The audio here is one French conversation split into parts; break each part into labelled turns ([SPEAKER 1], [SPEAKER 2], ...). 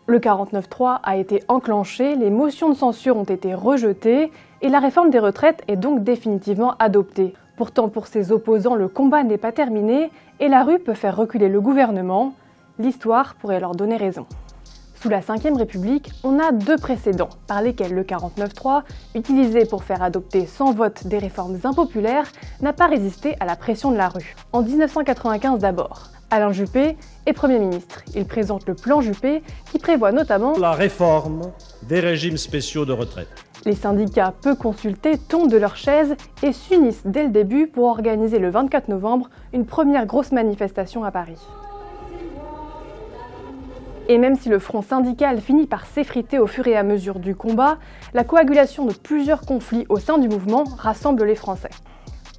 [SPEAKER 1] Le 49.3 a été enclenché, les motions de censure ont été rejetées et la réforme des retraites est donc définitivement adoptée. Pourtant, pour ses opposants, le combat n'est pas terminé et la rue peut faire reculer le gouvernement. L'histoire pourrait leur donner raison. Sous la Ve République, on a deux précédents par lesquels le 49.3, utilisé pour faire adopter sans vote des réformes impopulaires, n'a pas résisté à la pression de la rue. En 1995 d'abord, Alain Juppé est Premier ministre. Il présente le plan Juppé qui prévoit notamment
[SPEAKER 2] la réforme des régimes spéciaux de retraite.
[SPEAKER 1] Les syndicats peu consultés tombent de leur chaise et s'unissent dès le début pour organiser le 24 novembre une première grosse manifestation à Paris. Et même si le front syndical finit par s'effriter au fur et à mesure du combat, la coagulation de plusieurs conflits au sein du mouvement rassemble les Français.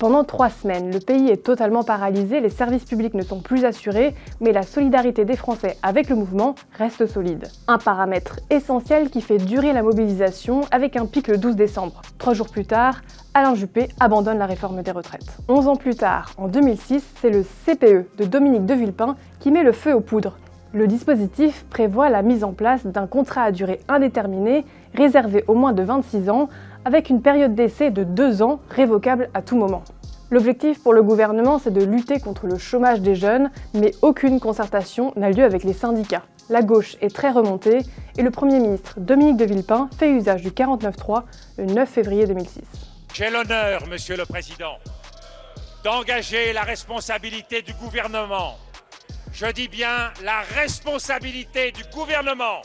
[SPEAKER 1] Pendant 3 semaines, le pays est totalement paralysé, les services publics ne sont plus assurés, mais la solidarité des Français avec le mouvement reste solide. Un paramètre essentiel qui fait durer la mobilisation avec un pic le 12 décembre. 3 jours plus tard, Alain Juppé abandonne la réforme des retraites. 11 ans plus tard, en 2006, c'est le CPE de Dominique de Villepin qui met le feu aux poudres. Le dispositif prévoit la mise en place d'un contrat à durée indéterminée, réservé aux moins de 26 ans, avec une période d'essai de 2 ans, révocable à tout moment. L'objectif pour le gouvernement, c'est de lutter contre le chômage des jeunes, mais aucune concertation n'a lieu avec les syndicats. La gauche est très remontée et le Premier ministre Dominique de Villepin fait usage du 49.3 le 9 février 2006.
[SPEAKER 3] J'ai l'honneur, Monsieur le Président, d'engager la responsabilité du gouvernement. Je dis bien la responsabilité du gouvernement.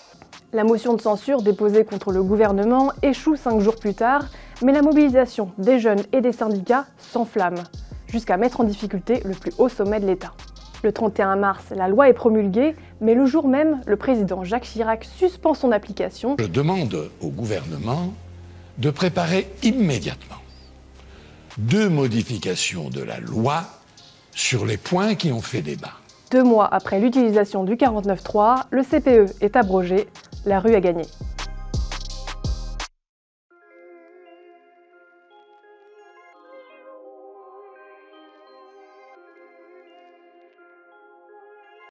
[SPEAKER 1] La motion de censure déposée contre le gouvernement échoue 5 jours plus tard, mais la mobilisation des jeunes et des syndicats s'enflamme, jusqu'à mettre en difficulté le plus haut sommet de l'État. Le 31 mars, la loi est promulguée, mais le jour même, le président Jacques Chirac suspend son application.
[SPEAKER 4] Je demande au gouvernement de préparer immédiatement 2 modifications de la loi sur les points qui ont fait débat.
[SPEAKER 1] 2 mois après l'utilisation du 49.3, le CPE est abrogé, la rue a gagné.